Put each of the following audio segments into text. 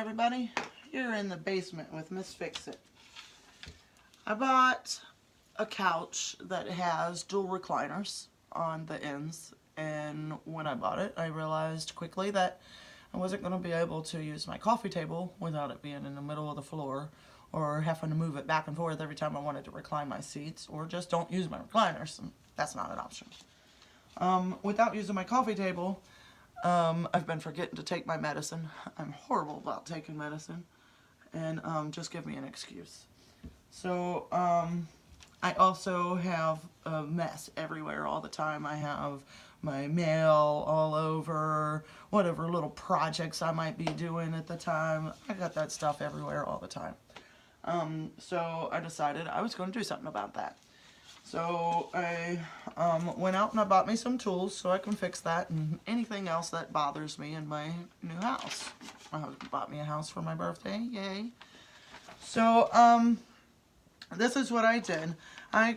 everybody. You're in the basement with Miss Fixit. I bought a couch that has dual recliners on the ends, and when I bought it I realized quickly that I wasn't going to be able to use my coffee table without it being in the middle of the floor or having to move it back and forth every time I wanted to recline my seats, or just don't use my recliners. That's not an option. Without using my coffee table, I've been forgetting to take my medicine. I'm horrible about taking medicine, and just give me an excuse. So I also have a mess everywhere all the time. I have my mail all over, whatever little projects I might be doing at the time. I got that stuff everywhere all the time. So I decided I was going to do something about that. So I went out and I bought me some tools so I can fix that and anything else that bothers me in my new house. My husband bought me a house for my birthday, yay. So this is what I did. I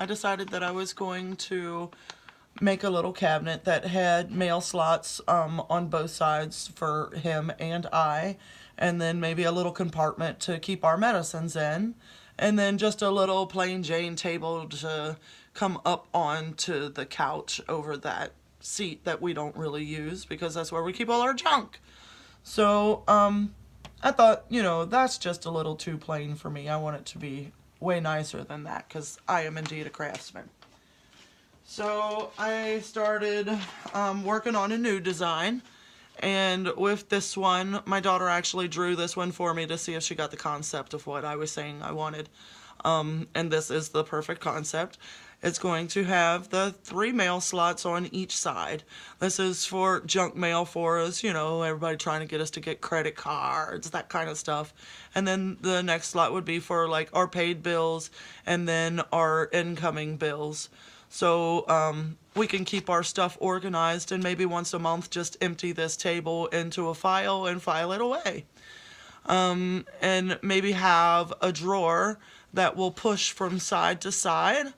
decided that I was going to make a little cabinet that had mail slots on both sides for him and I, and then maybe a little compartment to keep our medicines in, and then just a little plain Jane table to come up onto the couch over that seat that we don't really use because that's where we keep all our junk. So I thought, you know, that's just a little too plain for me. I want it to be way nicer than that because I am indeed a craftsman. So I started working on a new design, and with this one, my daughter actually drew this one for me to see if she got the concept of what I was saying I wanted. And this is the perfect concept. It's going to have the 3 mail slots on each side. This is for junk mail for us, you know, everybody trying to get us to get credit cards, that kind of stuff. And then the next slot would be for like our paid bills and then our incoming bills. So we can keep our stuff organized and maybe once a month just empty this table into a file and file it away. And maybe have a drawer that will push from side to side,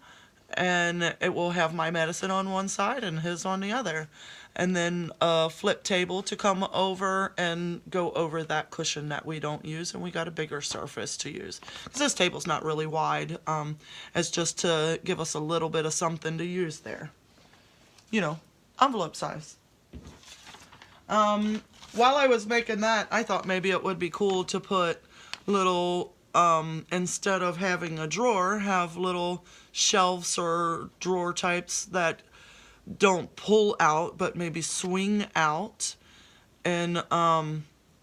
and it will have my medicine on one side and his on the other. And then a flip table to come over and go over that cushion that we don't use, and we got a bigger surface to use. Because this table's not really wide. It's just to give us a little bit of something to use there. You know, envelope size. While I was making that, I thought maybe it would be cool to put little, instead of having a drawer, have little shelves or drawer types that don't pull out but maybe swing out, and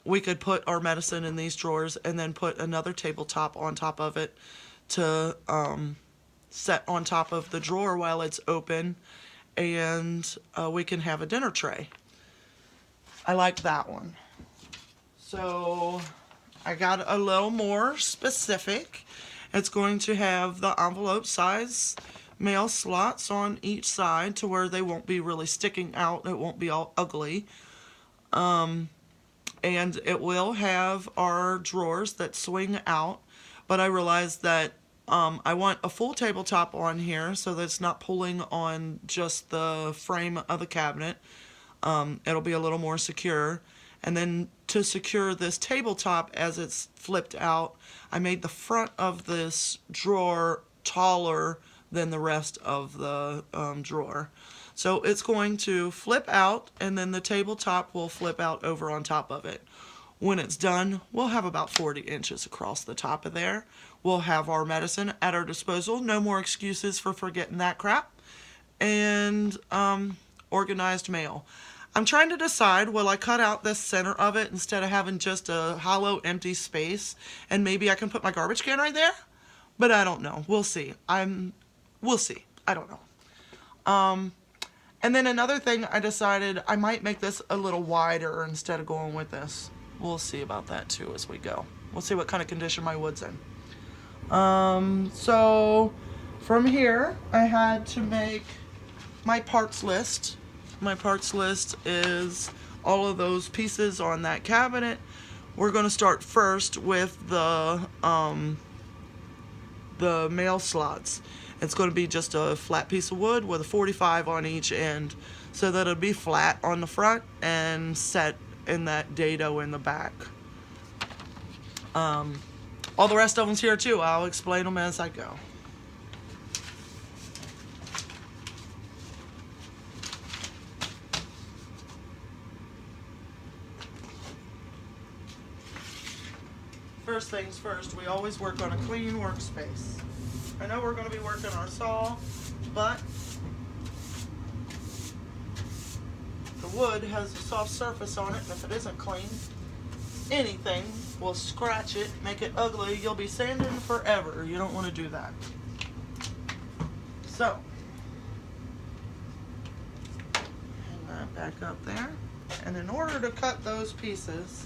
we could put our medicine in these drawers and then put another tabletop on top of it to set on top of the drawer while it's open, and we can have a dinner tray. I like that one. So I got a little more specific. It's going to have the envelope size mail slots on each side to where they won't be really sticking out. It won't be all ugly. And it will have our drawers that swing out. But I realized that I want a full tabletop on here so that it's not pulling on just the frame of the cabinet. It'll be a little more secure. And then to secure this tabletop as it's flipped out, I made the front of this drawer taller than the rest of the drawer. So it's going to flip out, and then the tabletop will flip out over on top of it. When it's done, we'll have about 40 inches across the top of there. We'll have our medicine at our disposal. No more excuses for forgetting that crap. And organized mail. I'm trying to decide, will I cut out this center of it instead of having just a hollow empty space, and maybe I can put my garbage can right there? But I don't know. We'll see. We'll see. I don't know. And then another thing, I decided I might make this a little wider instead of going with this. We'll see about that too as we go. We'll see what kind of condition my wood's in. So from here, I had to make my parts list. My parts list is all of those pieces on that cabinet. We're going to start first with the mail slots. It's going to be just a flat piece of wood with a 45 on each end, so that it'll be flat on the front and set in that dado in the back. All the rest of them's here too. I'll explain them as I go. First things first, we always work on a clean workspace. I know we're going to be working our saw, but the wood has a soft surface on it, and if it isn't clean, anything will scratch it, make it ugly. You'll be sanding forever. You don't want to do that. So, hang that back up there. And in order to cut those pieces,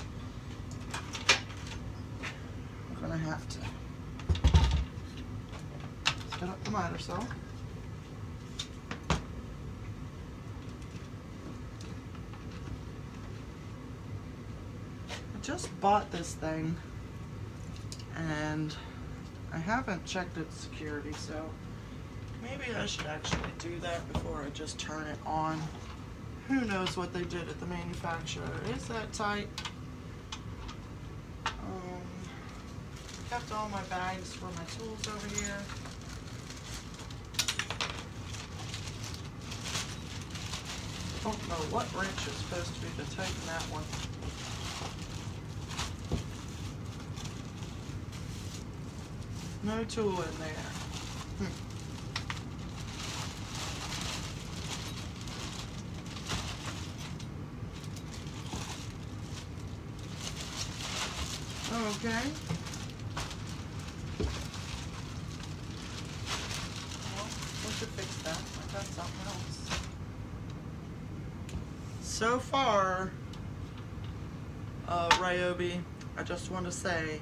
we're going to have to set up the miter saw. Just bought this thing and I haven't checked its security, so maybe I should actually do that before I just turn it on. Who knows what they did at the manufacturer. Is that tight? Kept all my bags for my tools over here. Don't know what wrench is supposed to be to tighten that one. No tool in there. Okay. Well, we should fix that. I got something else. So far, Ryobi, I just want to say,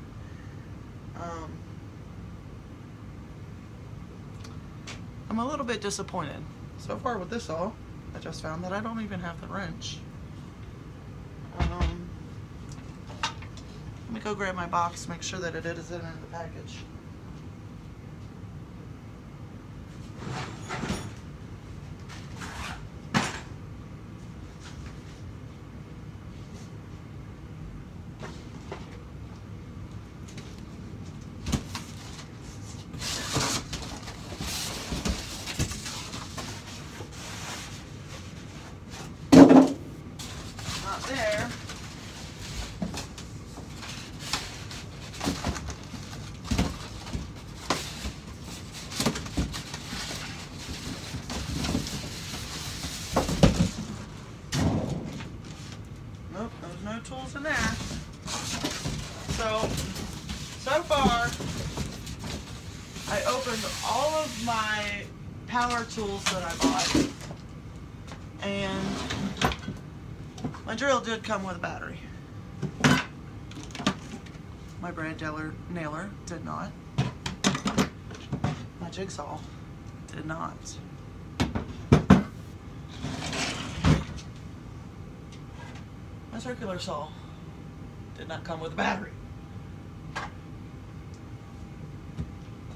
I'm a little bit disappointed. So far with this saw, I just found that I don't even have the wrench. Let me go grab my box, make sure that it is in the package. There. Nope, there's no tools in there. So far, I opened all of my power tools that I bought, and my drill did come with a battery. My brad nailer did not. My jigsaw did not. My circular saw did not come with a battery.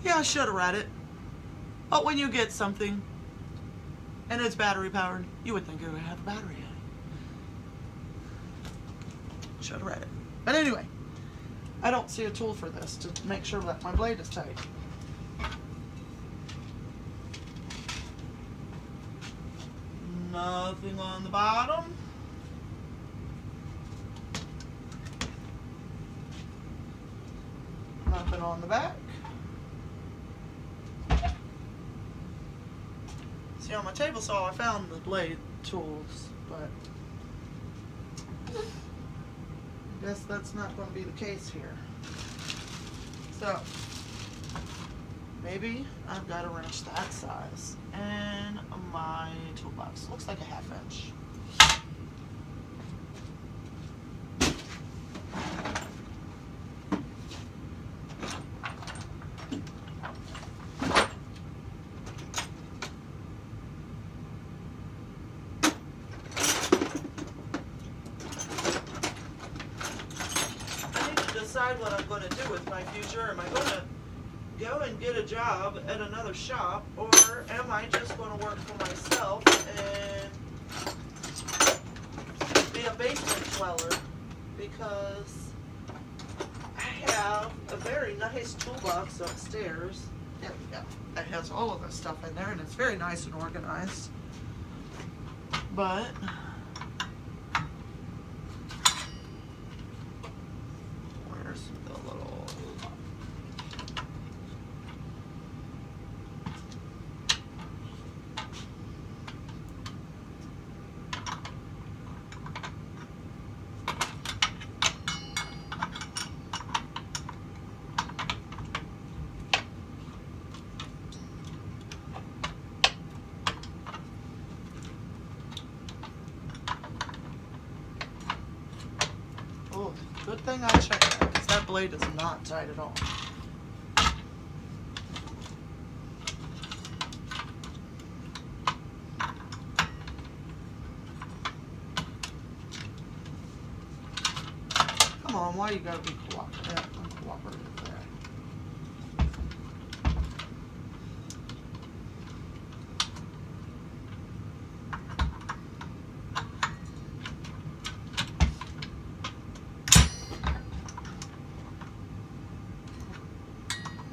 Yeah, I should have read it. But when you get something and it's battery powered, you would think it would have a battery in it. Should have read it. But anyway, I don't see a tool for this to make sure that my blade is tight. Nothing on the bottom. Nothing on the back. See, on my table saw I found the blade tools, but I guess that's not going to be the case here. So, maybe I've got a wrench that size. And my toolbox looks like a 1/2 inch. Decide what I'm going to do with my future. Am I going to go and get a job at another shop, or am I just going to work for myself and be a basement weller because I have a very nice toolbox upstairs. There we go. It has all of this stuff in there and it's very nice and organized. But where's the little... Oh, good thing I checked that because that blade is not tight at all. Come on, why you gotta be uncooperative there?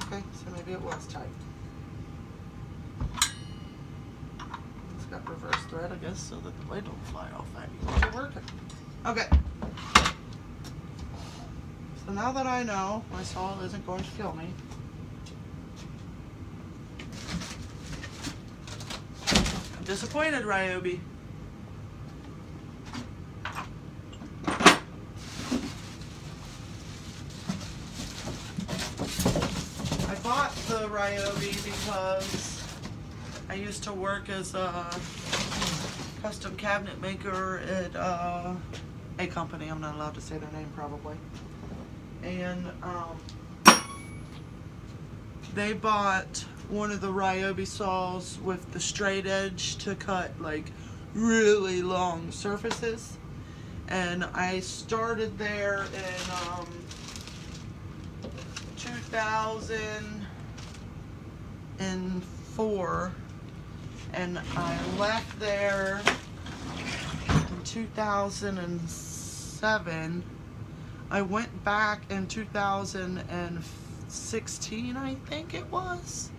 Okay, so maybe it was tight. It's got reverse thread, I guess, so that the blade don't fly off at you while you're working. Okay. So now that I know my saw isn't going to kill me, I'm disappointed, Ryobi. I bought the Ryobi because I used to work as a custom cabinet maker at a company. I'm not allowed to say their name probably. And they bought one of the Ryobi saws with the straight edge to cut like really long surfaces. And I started there in 2004 and I left there in 2007. I went back in 2016, I think it was,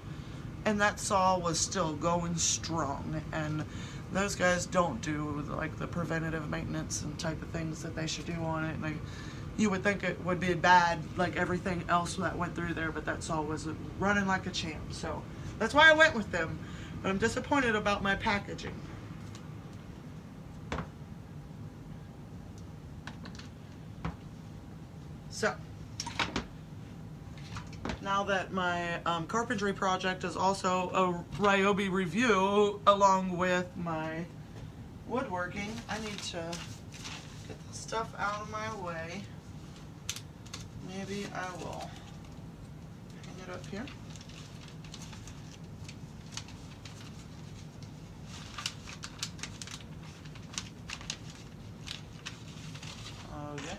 and that saw was still going strong, and those guys don't do like the preventative maintenance and type of things that they should do on it. Like, you would think it would be bad like everything else that went through there, but that saw was running like a champ, so that's why I went with them. But I'm disappointed about my packaging. So, now that my carpentry project is also a Ryobi review along with my woodworking, I need to get the stuff out of my way. Maybe I will hang it up here. Okay.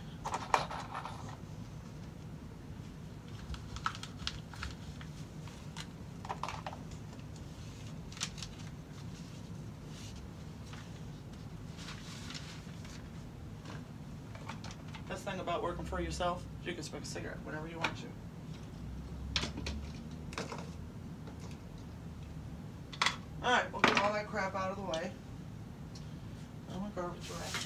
Best thing about working for yourself, you can smoke a cigarette whenever you want to. Alright, we'll get all that crap out of the way. Oh, my garbage bag.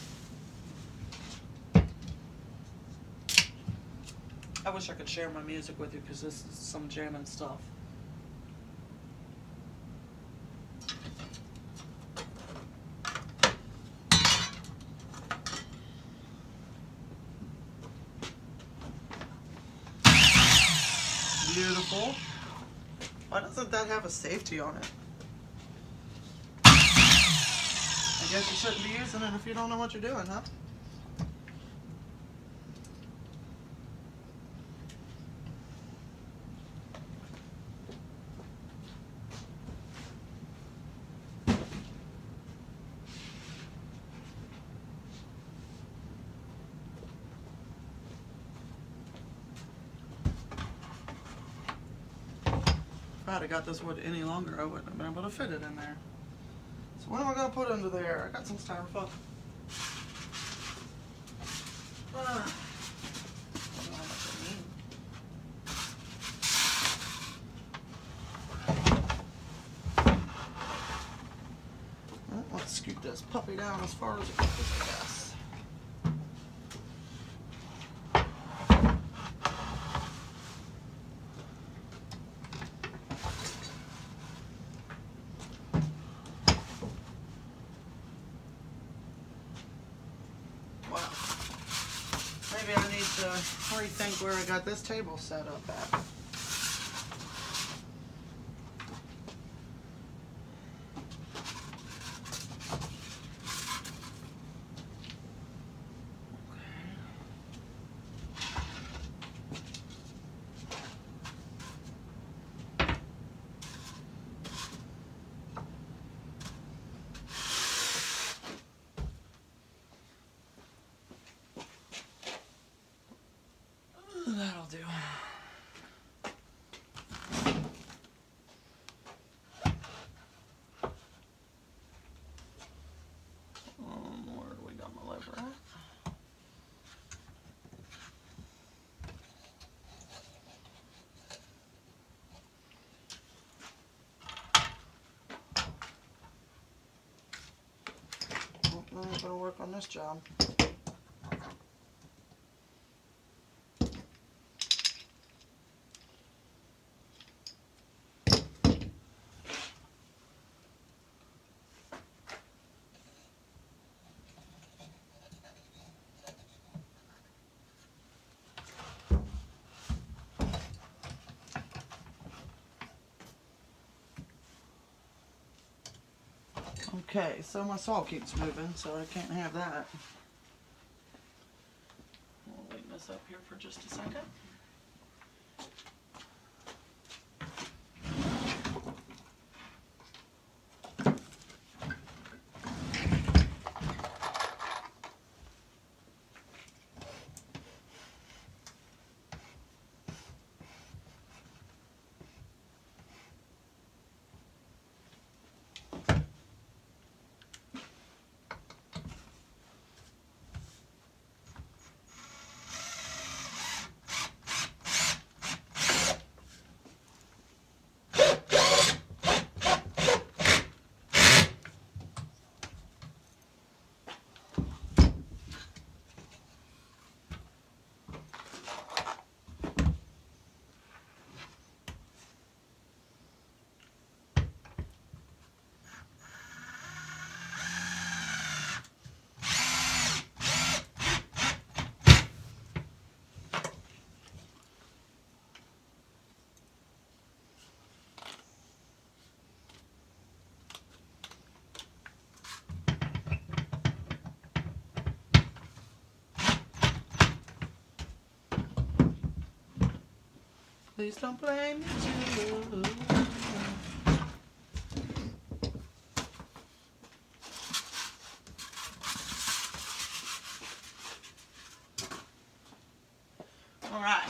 I wish I could share my music with you because this is some jamming stuff. Beautiful. Why doesn't that have a safety on it? I guess you shouldn't be using it if you don't know what you're doing, huh? If I'd have got this wood any longer, I wouldn't have been able to fit it in there. So what am I going to put under there? I got some styrofoam. puppy down as far as it goes, I guess. Wow. Maybe I need to rethink where I got this table set up at. That'll do. Where do we got my lever at? Well, I'm not gonna work on this job. Okay, so my saw keeps moving, so I can't have that. We'll leave this up here for just a second. Please don't blame me too. Alright,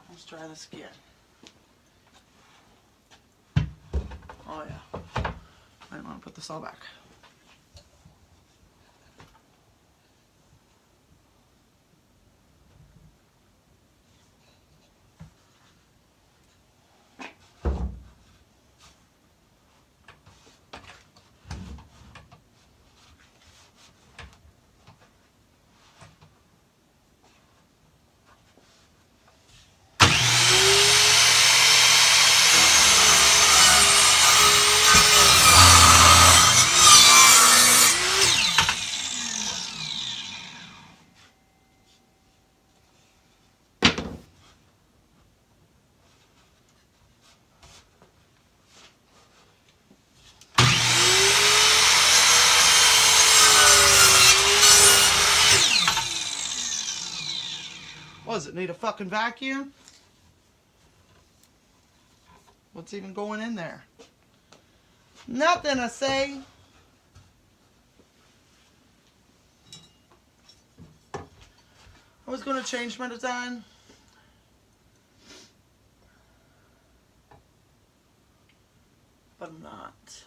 let's try this again. Oh yeah, I want to put this all back. Does it need a fucking vacuum? What's even going in there? Nothing, I say. I was going to change my design. But I'm not.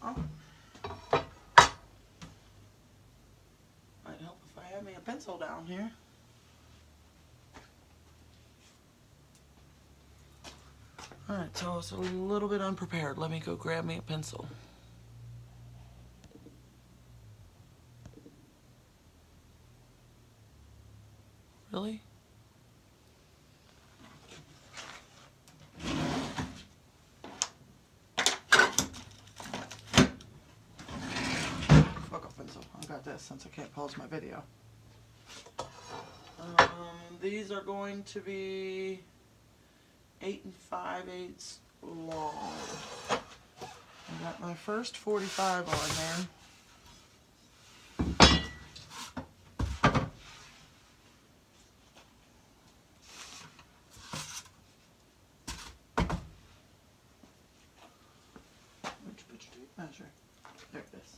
Oh. Might help if I had me a pencil down here. Alright, so I was a little bit unprepared. Let me go grab me a pencil. Really? Fuck off pencil. I got this since I can't pause my video. These are going to be 8 5/8 long. I got my first 45 on there. Where'd you put your tape measure? There it is.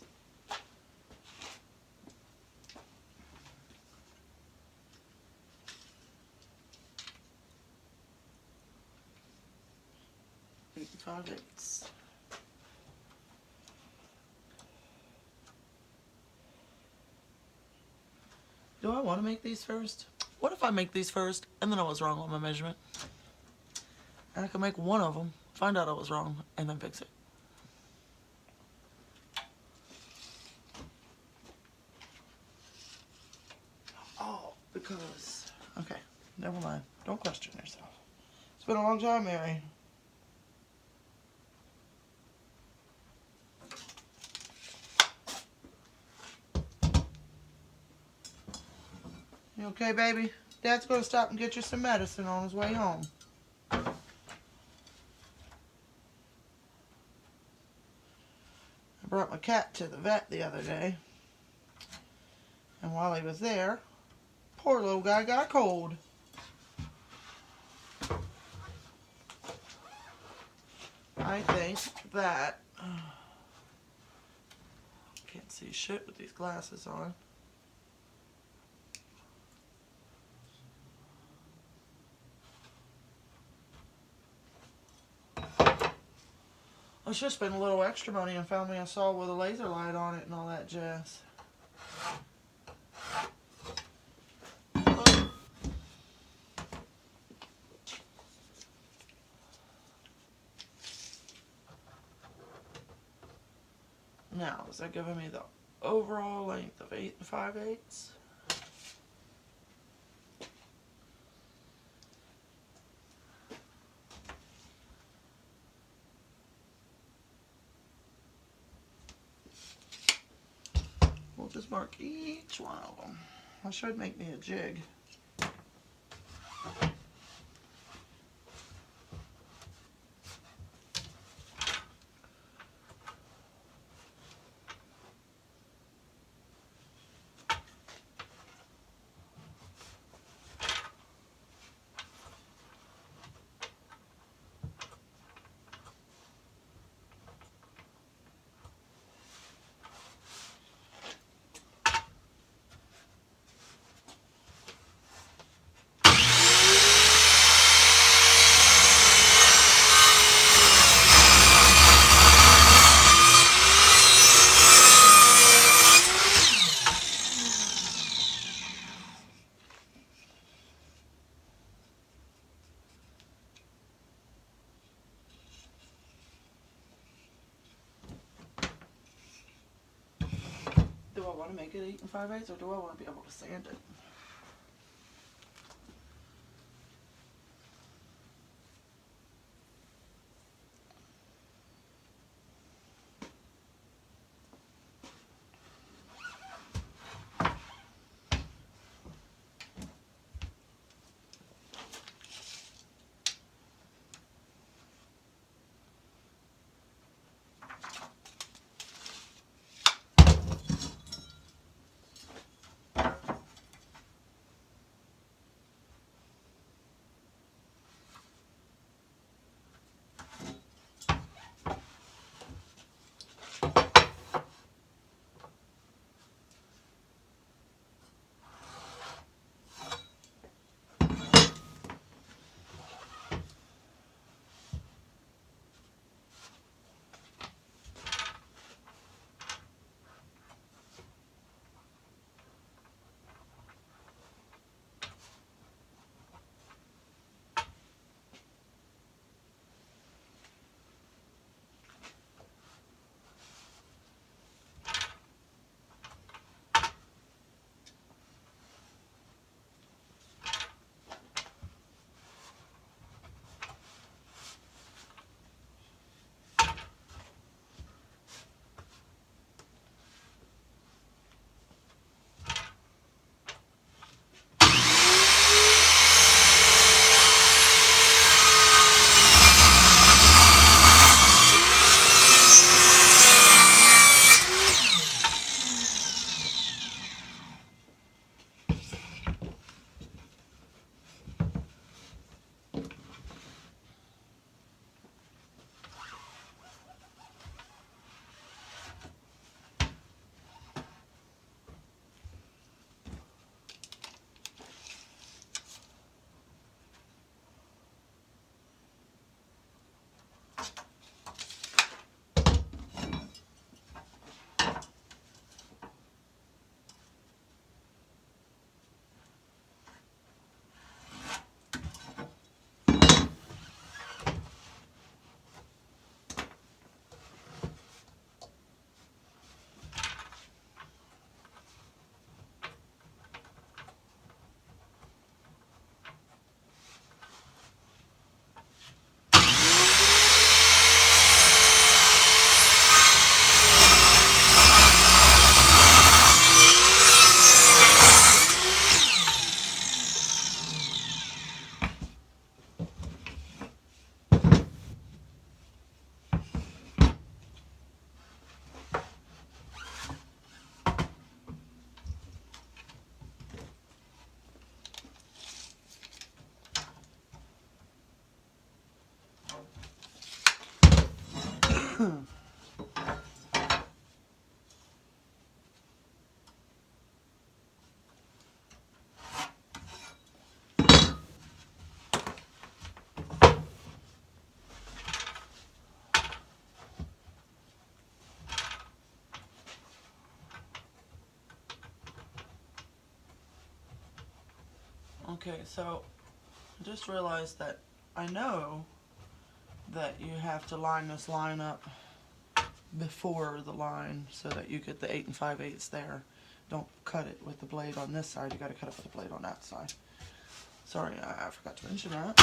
Eight 5/8. Do I want to make these first? What if I make these first and then I was wrong on my measurement? And I can make one of them, find out I was wrong, and then fix it. Oh, because... Okay, never mind. Don't question yourself. It's been a long time, Mary. You okay, baby? Dad's gonna stop and get you some medicine on his way home. I brought my cat to the vet the other day. And while he was there, poor little guy got a cold. I think that... can't see shit with these glasses on. I should spend a little extra money and found me a saw with a laser light on it and all that jazz. Now, is that giving me the overall length of 8 5/8? We'll just mark each one of them. I should make me a jig. Do I want to make it 8 5/8 or do I want to be able to sand it? Okay, so I just realized that I know that you have to line this line up before the line so that you get the 8 5/8 there. Don't cut it with the blade on this side, you got to cut it with the blade on that side. Sorry, I forgot to mention that.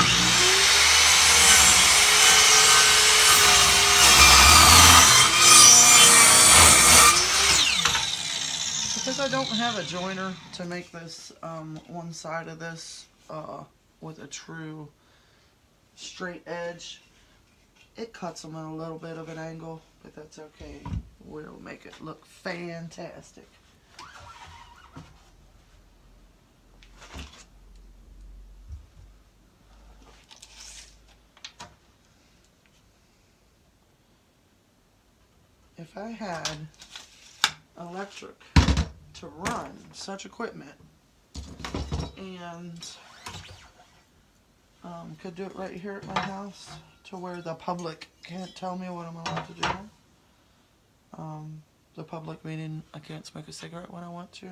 Because I don't have a joiner to make this one side of this with a true straight edge, it cuts them at a little bit of an angle, but that's okay. We'll make it look fantastic. If I had electric to run such equipment and could do it right here at my house to where the public can't tell me what I'm allowed to do. The public meaning I can't smoke a cigarette when I want to.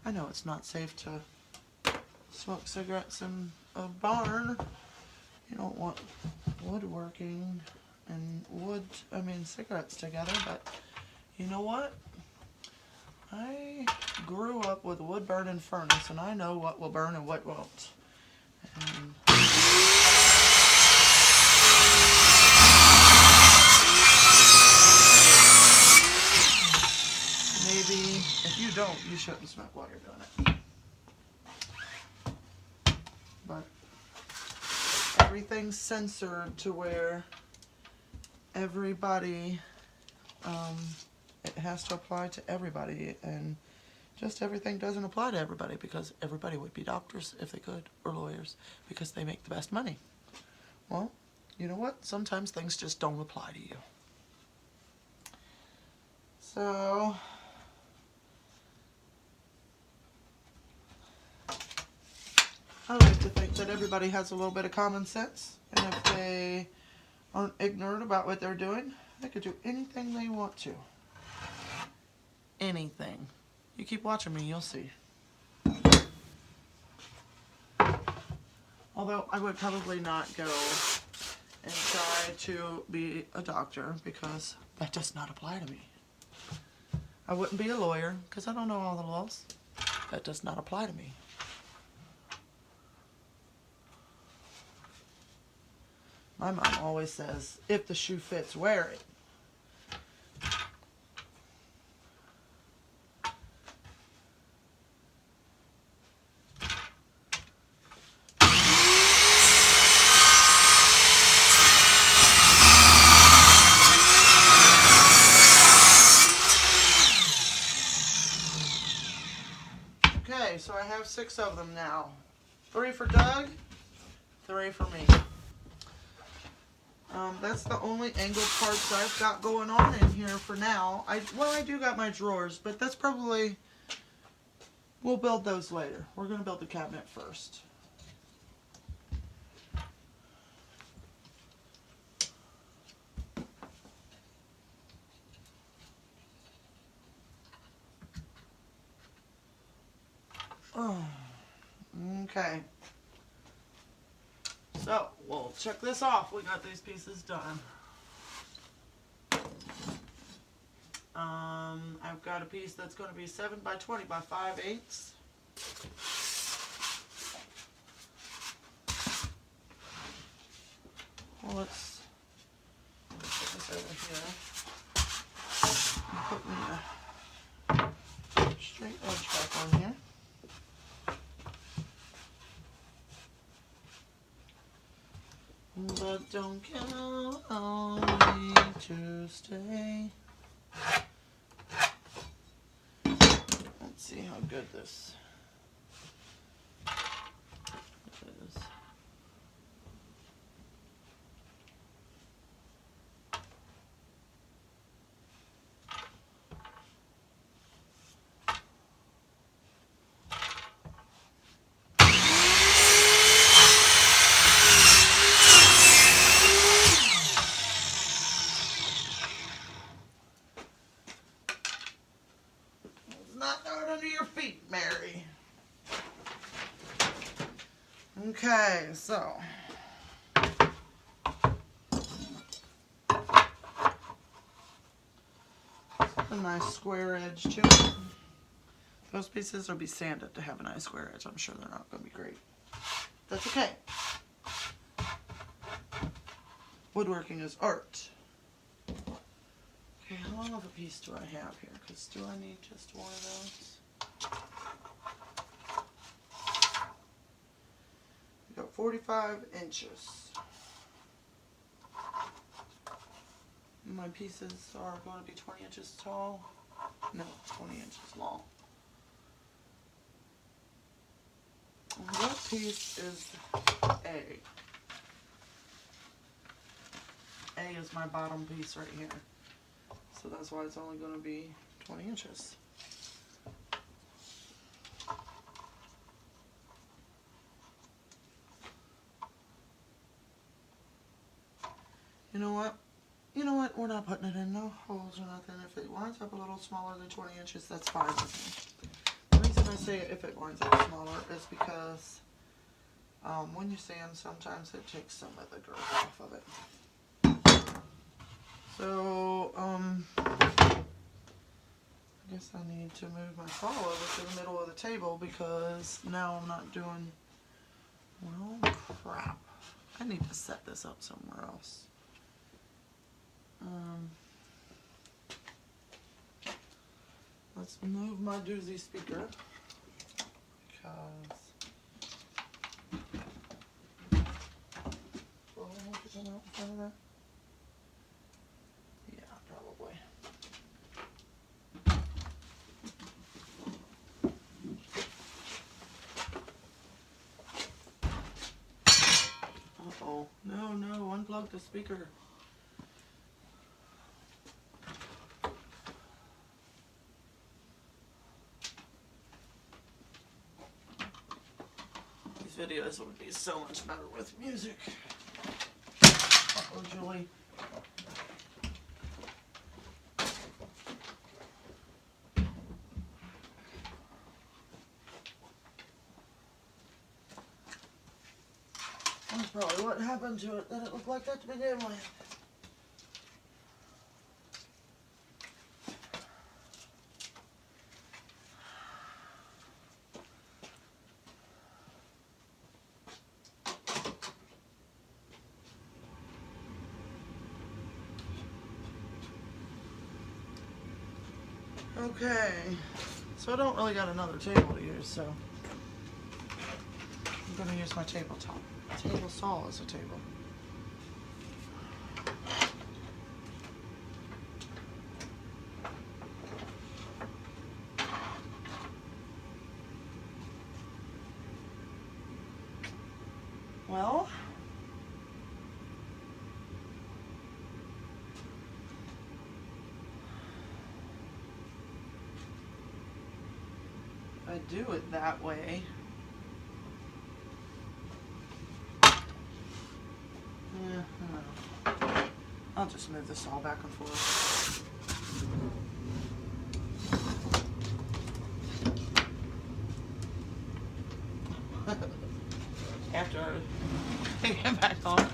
I know it's not safe to smoke cigarettes in a barn. You don't want woodworking and cigarettes together, but you know what? I grew up with a wood burning furnace and I know what will burn and what won't. And maybe if you don't, you shouldn't smoke while you're doing it. But everything's censored to where everybody, it has to apply to everybody, and just everything doesn't apply to everybody because everybody would be doctors if they could, or lawyers, because they make the best money. Well, you know what? Sometimes things just don't apply to you. So I like to think that everybody has a little bit of common sense, and if they aren't ignorant about what they're doing, they could do anything they want to. Anything. You keep watching me, you'll see. Although I would probably not go and try to be a doctor because that does not apply to me. I wouldn't be a lawyer because I don't know all the laws. That does not apply to me. My mom always says, if the shoe fits, wear it. Okay, so I have 6 of them now. 3 for Doug, 3 for me. That's the only angled parts I've got going on in here for now. I do got my drawers, but that's probably, we'll build those later. We're going to build the cabinet first. Oh, okay. So, we'll check this off. We got these pieces done. I've got a piece that's going to be 7 by 20 by 5/8. Well, let's put this over here. And put me a straight edge back on here. But don't count on me to stay. Let's see how good this is. Not doing Okay, so a nice square edge to it. Those pieces will be sanded to have a nice square edge. I'm sure they're not going to be great. That's okay. Woodworking is art. Okay, how long of a piece do I have here? Because do I need just one of those? We got 45 inches. My pieces are going to be 20 inches tall. No, 20 inches long. What piece is A? A is my bottom piece right here. So that's why it's only going to be 20 inches. You know what? You know what? We're not putting it in no holes or nothing. If it winds up a little smaller than 20 inches, that's fine with me. The reason I say if it winds up smaller is because when you sand, sometimes it takes some of the growth off of it. So, I guess I need to move my saw over to the middle of the table because now I'm not doing, well, crap. I need to set this up somewhere else. Let's move my doozy speaker because will I have to come out in front of that? Yeah, probably. Uh-oh. No, unplug the speaker. Videos would be so much better with music. Uh-oh, Julie. That's probably what happened to it, that it looked like that to begin with. Okay, so I don't really got another table to use, so I'm going to use my tabletop. Table saw as a table. Well, if I do it that way, no. I'll just move this all back and forth. After I take it back on.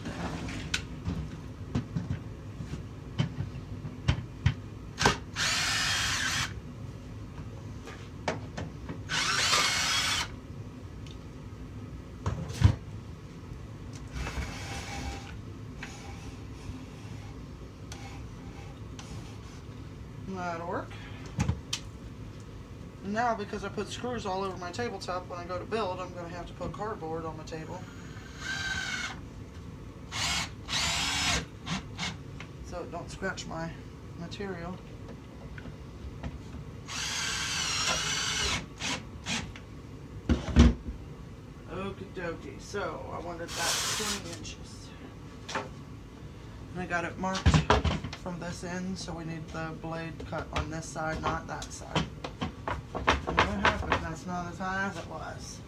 That'll work. Now, because I put screws all over my tabletop when I go to build, I'm going to have to put cardboard on my table. So it don't scratch my material. Okie dokie. So I wanted that 20 inches. And I got it marked from this end, so we need the blade cut on this side, not that side. And what happened? That's not as high as it was.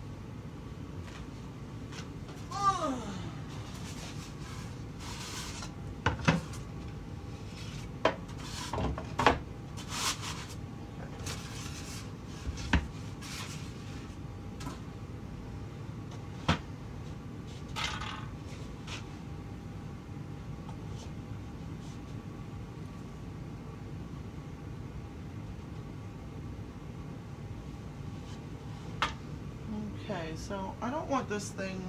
Okay, so I don't want this thing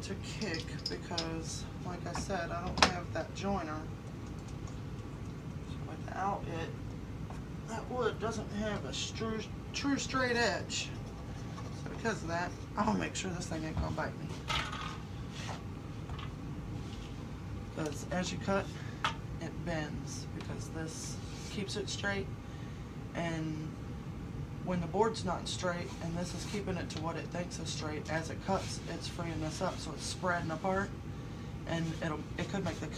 to kick because, like I said, I don't have that joiner. So without it, that wood doesn't have a true straight edge. So because of that, I'll make sure this thing ain't gonna bite me. Because as you cut, it bends because this keeps it straight, and when the board's not straight and this is keeping it to what it thinks is straight, as it cuts, it's freeing this up, so it's spreading apart, and it could make the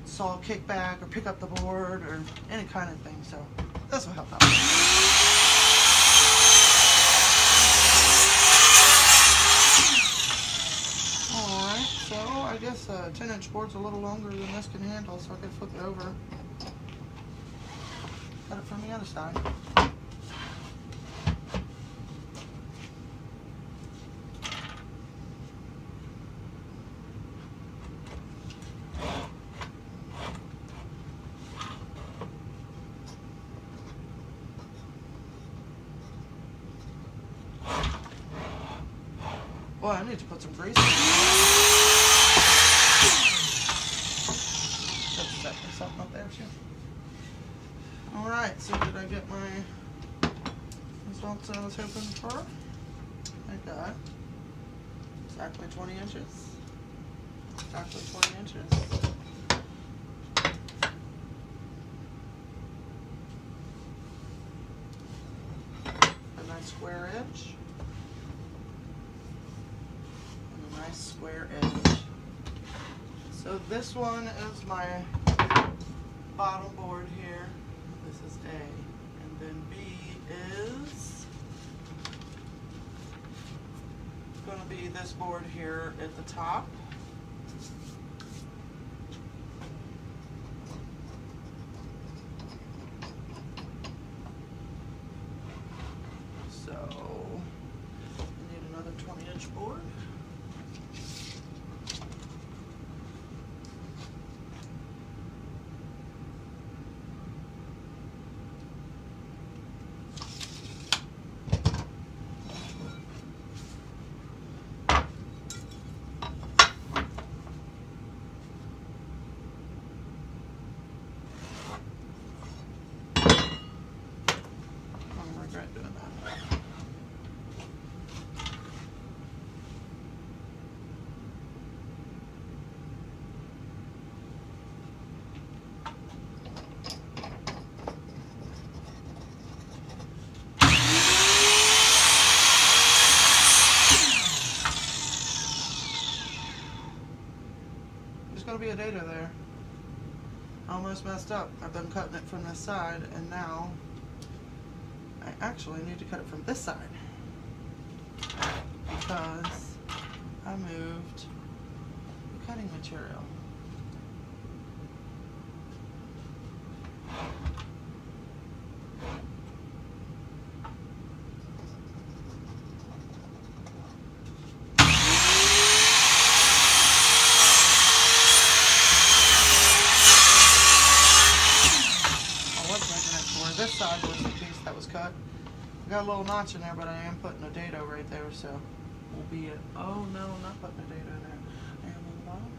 saw kick back or pick up the board or any kind of thing. So this will help out. Alright, so I guess a 10-inch board's a little longer than this can handle, so I can flip it over. Cut it from the other side. Boy, I need to put some grease in it. Let's set myself up there too. Alright, so did I get my results I was hoping for? I got exactly 20 inches. Exactly 20 inches. A nice square edge. Nice square edge. So this one is my bottom board here. This is A. And then B is going to be this board here at the top. So I need another 20-inch board. Doing that. There's going to be a data there. I almost messed up. I've been cutting it from this side, and now I actually need to cut it from this side because I moved the cutting material. I was making it to where this side was the piece that was cut. I got a little notch in there, but I am putting a dado right there, so we'll be at, oh no, I'm not putting a dado in there. I am on the bottom.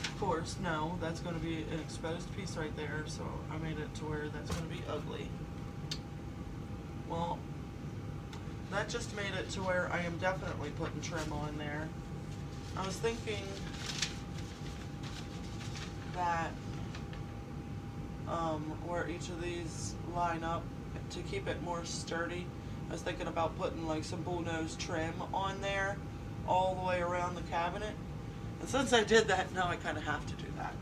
Of course, no, that's going to be an exposed piece right there, so I made it to where that's going to be ugly. Well, that just made it to where I am definitely putting trim on there. I was thinking that where each of these line up to keep it more sturdy, I was thinking about putting like some bullnose trim on there all the way around the cabinet. And since I did that, now I kind of have to do that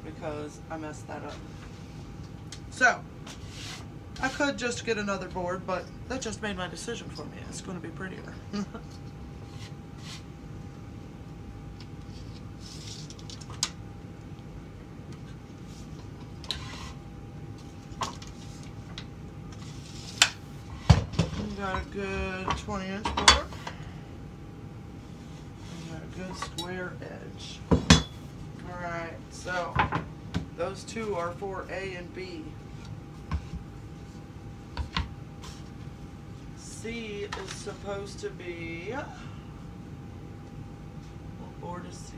because I messed that up. So I could just get another board, but that just made my decision for me. It's going to be prettier. Got a good 20-inch board. And got a good square edge. Alright, so those two are for A and B. C is supposed to be, what board is C?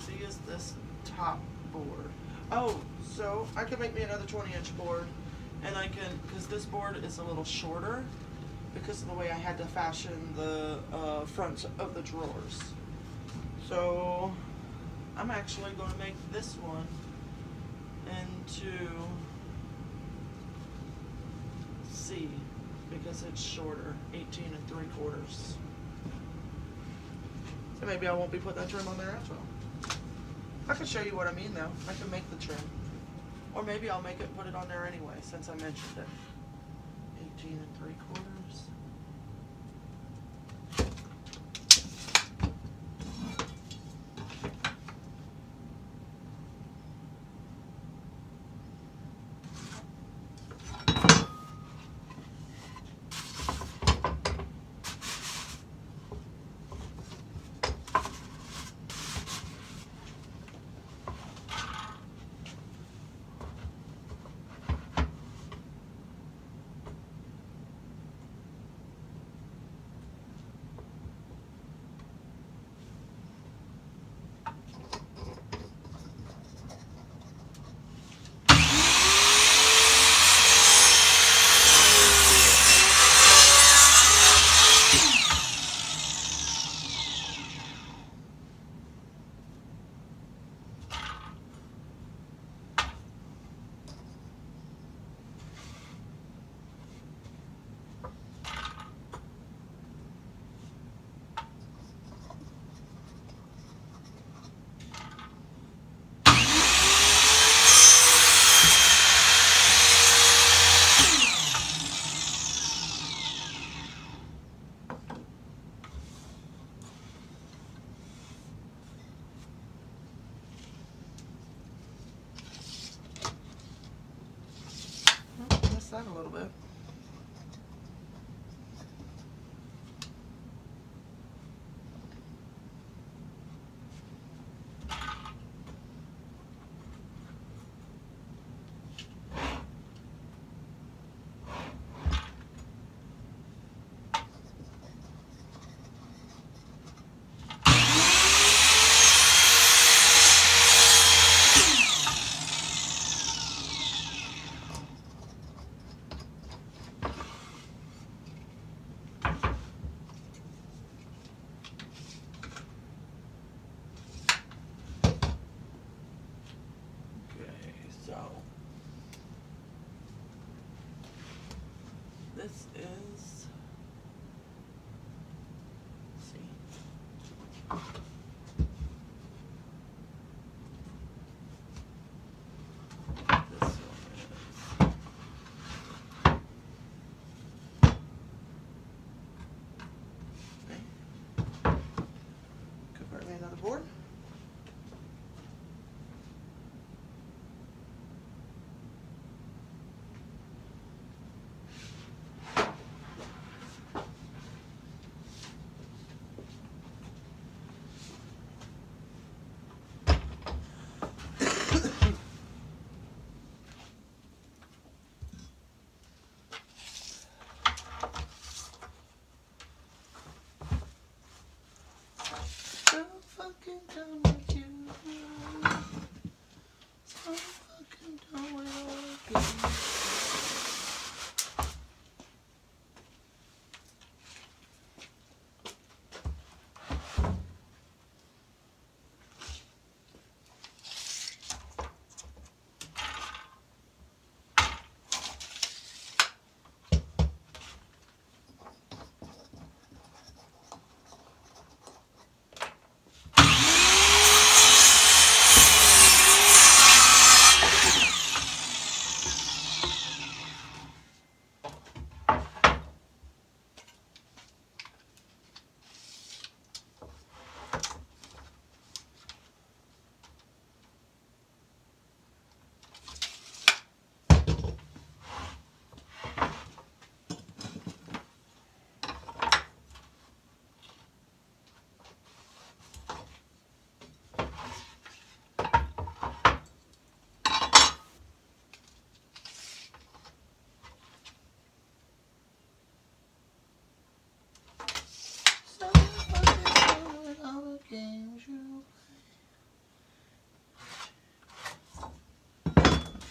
C is this top board. Oh, so I could make me another 20-inch board, and I can, because this board is a little shorter because of the way I had to fashion the fronts of the drawers. So I'm actually going to make this one into C because it's shorter, 18 3/4. So maybe I won't be putting that trim on there as well. I can show you what I mean though. I can make the trim. Or maybe I'll make it and put it on there anyway since I mentioned it. 18 3/4.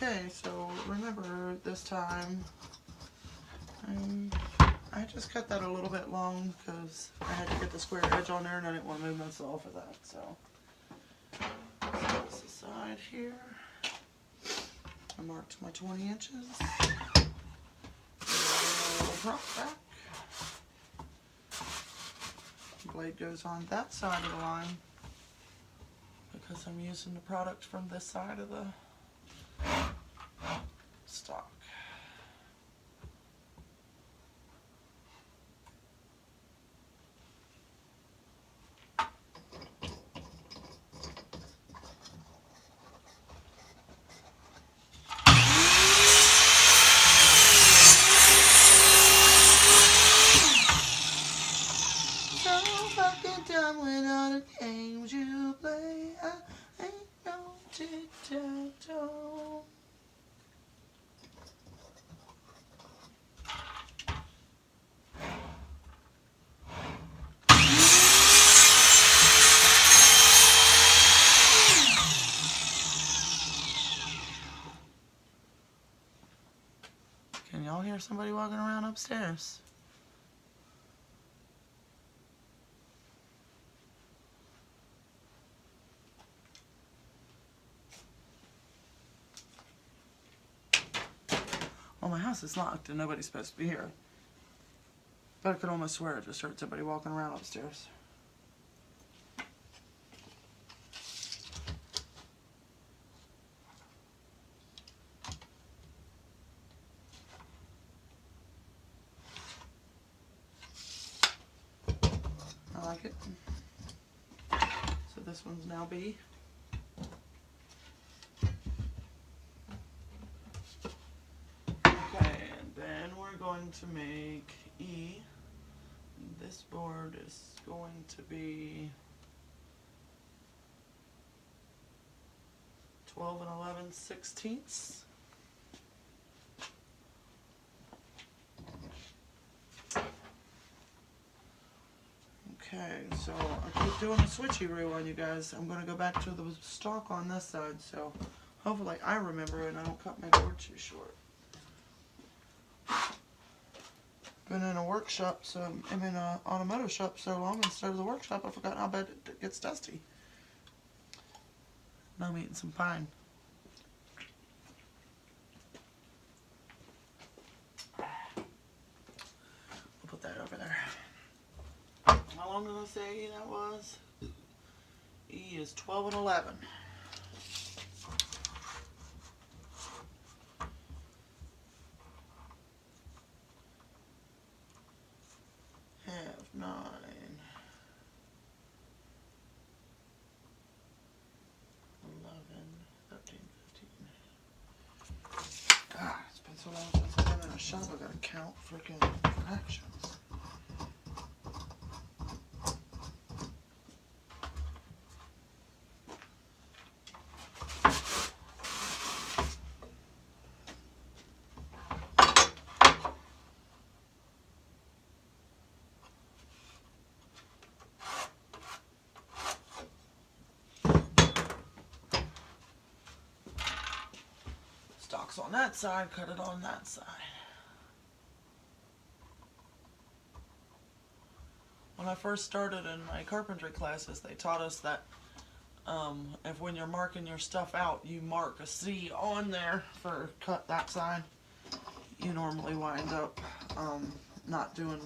Okay, so remember this time, I just cut that a little bit long because I had to get the square edge on there and I didn't want to move my saw for that. So set this aside here. I marked my 20 inches. Drop back. Blade goes on that side of the line because I'm using the product from this side of the stock. Done with all the games you play. I ain't no tic-tac-toe. Can y'all hear somebody walking around upstairs? Well, my house is locked and nobody's supposed to be here. But I could almost swear I just heard somebody walking around upstairs. I like it. So this one's now B. Okay, and then we're going to make E. This board is going to be 12 and 11/16. Okay, so I keep doing a switcheroo on you guys. I'm going to go back to the stock on this side, so hopefully I remember and I don't cut my board too short. Been in a workshop, so I'm in an automotive shop so long instead of the workshop, I forgot how bad it gets dusty. Now I'm eating some pine. We'll put that over there. How long did I say that was? E is 12 and 11. Half 9. 11, 13, 15. God, it's been so long since I've been in a shop, I gotta count freaking fractions. Stock's on that side, cut it on that side. When I first started in my carpentry classes, they taught us that if when you're marking your stuff out, you mark a C on there for cut that side, you normally wind up not doing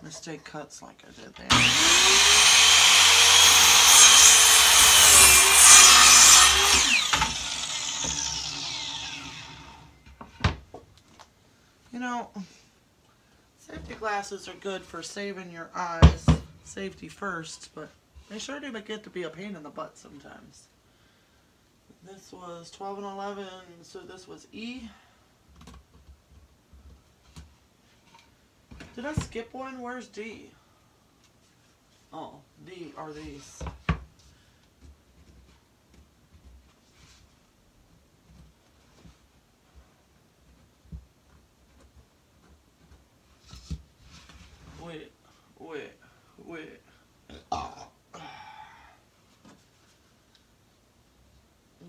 mistake cuts like I did there. You know, safety glasses are good for saving your eyes, safety first, but they sure do get to be a pain in the butt sometimes. This was 12 and 11, so this was E. Did I skip one? Where's D? Oh, D are these. Wait.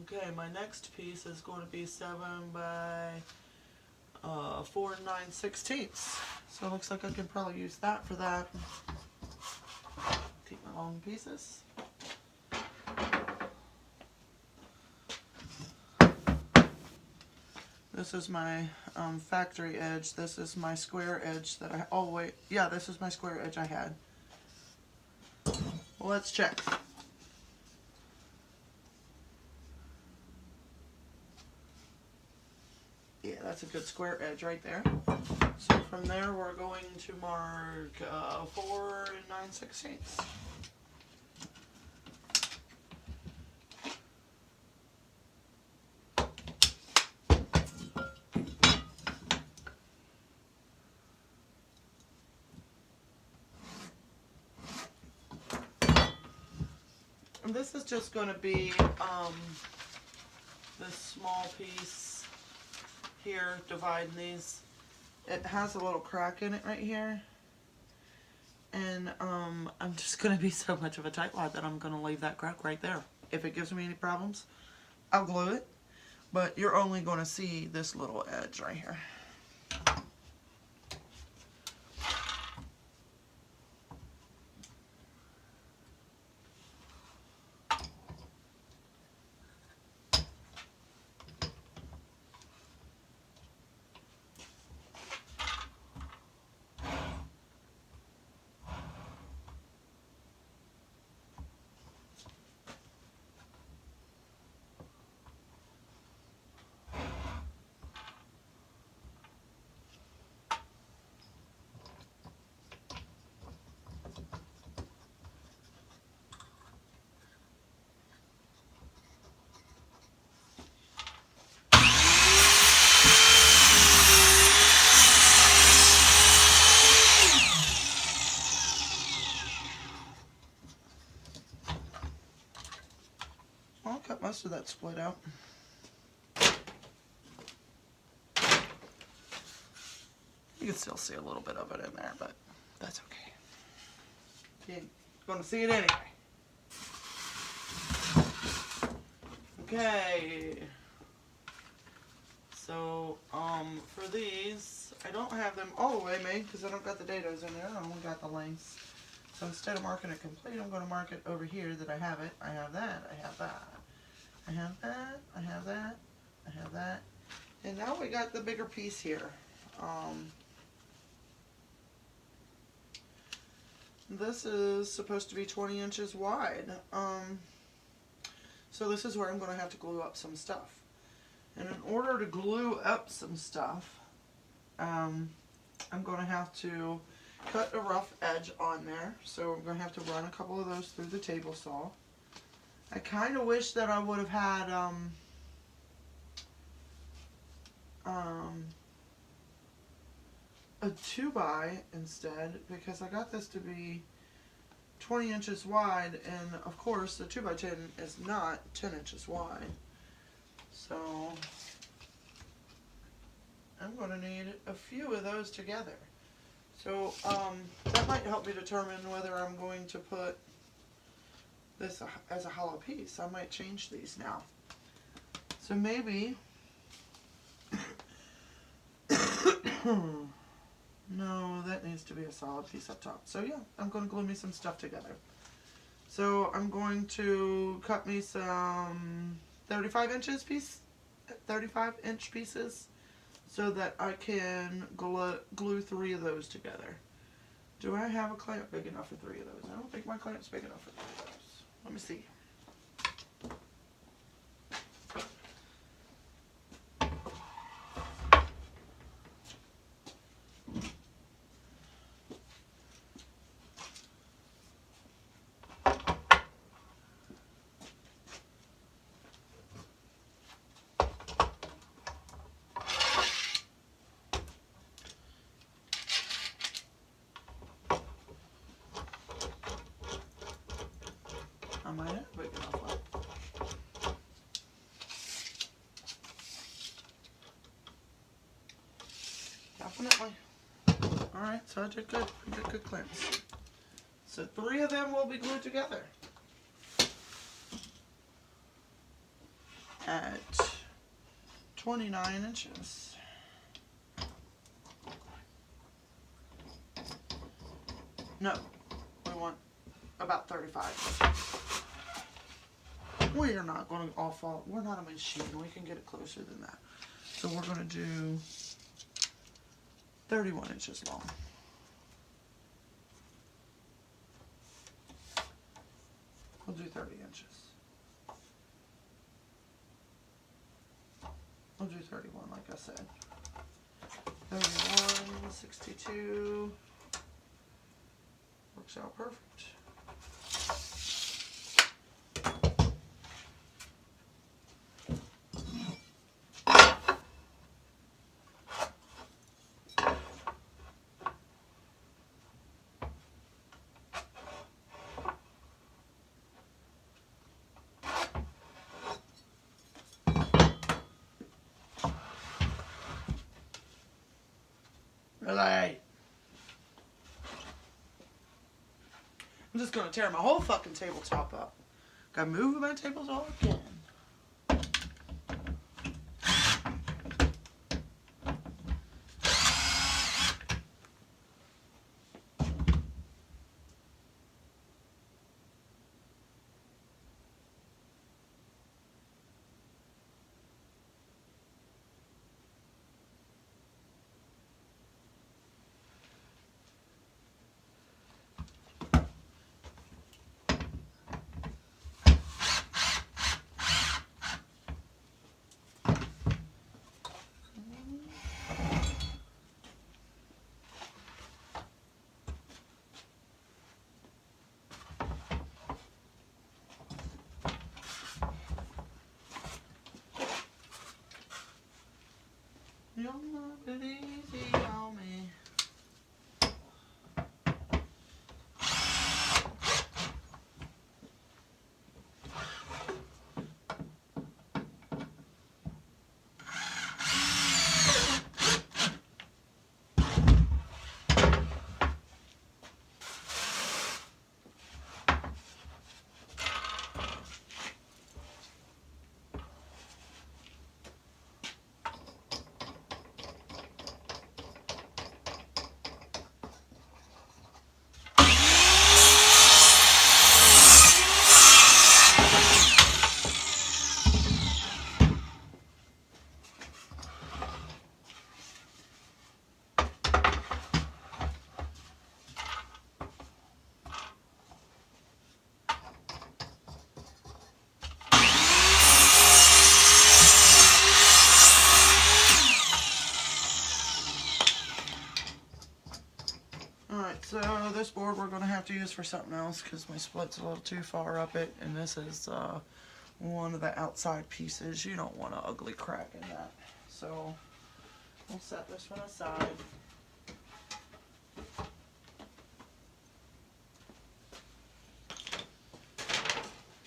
Okay, my next piece is going to be 7 by 4 9/16. So it looks like I could probably use that for that. Take my long pieces. This is my factory edge. This is my square edge that I, oh wait, yeah, this is my square edge I had. Well, let's check. Yeah, that's a good square edge right there. So from there, we're going to mark 4 9/16. And this is just going to be this small piece here, dividing these. It has a little crack in it right here. And I'm just going to be so much of a tightwad that I'm going to leave that crack right there. If it gives me any problems, I'll glue it. But you're only going to see this little edge right here. I'll cut most of that split out. You can still see a little bit of it in there, but that's okay. You're going to see it anyway. Okay. So, for these, I don't have them all the way made because I don't got the dados in there. I only got the lengths. So instead of marking it complete, I'm going to mark it over here that I have it. I have that. I have that. I have that. I have that. I have that. And now we got the bigger piece here. This is supposed to be 20 inches wide. So this is where I'm going to have to glue up some stuff. And in order to glue up some stuff, I'm going to have to cut a rough edge on there. So I'm going to have to run a couple of those through the table saw. I kind of wish that I would have had a 2x instead, because I got this to be 20 inches wide, and of course the 2x10 is not 10 inches wide. So I'm going to need a few of those together. So that might help me determine whether I'm going to put this as a hollow piece. I might change these now. So maybe no, that needs to be a solid piece up top. So yeah, I'm going to glue me some stuff together. So I'm going to cut me some 35-inch pieces so that I can glue 3 of those together. Do I have a clamp big enough for 3 of those? I don't think my clamp's big enough for 3 of those. Let me see. I might have big enough one. Definitely. Alright, so I did good. I did good clamps. So 3 of them will be glued together. at 29 inches. No, we want about 35. We are not going to we're not a machine. We can get it closer than that. So we're going to do 31 inches long. We'll do 30 inches. We'll do 31, like I said. 31, 62. Works out perfect. Really? I'm just going to tear my whole fucking tabletop up. Gotta move my tabletop again. You're not easy on me. So this board we're going to have to use for something else because my split's a little too far up it, and this is one of the outside pieces. You don't want an ugly crack in that. So we'll set this one aside.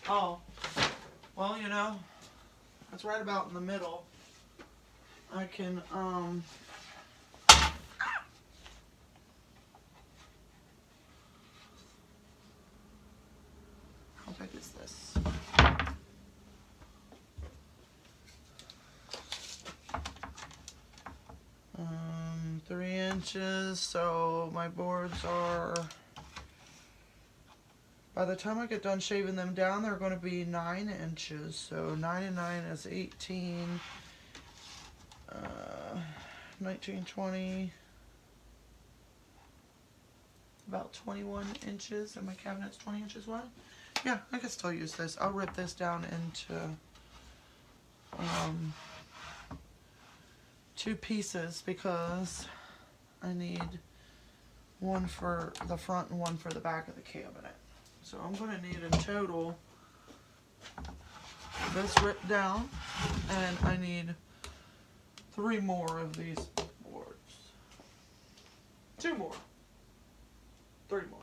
Oh, well, you know, it's right about in the middle. I can, how big is this? Um, 3 inches, so my boards are, by the time I get done shaving them down, they're going to be 9 inches. So 9 and 9 is 18, 19, 20, about 21 inches, and my cabinet's 20 inches wide. Yeah, I can still use this. I'll rip this down into 2 pieces because I need one for the front and one for the back of the cabinet. So I'm going to need in total this ripped down, and I need 3 more of these boards. 2 more. 3 more.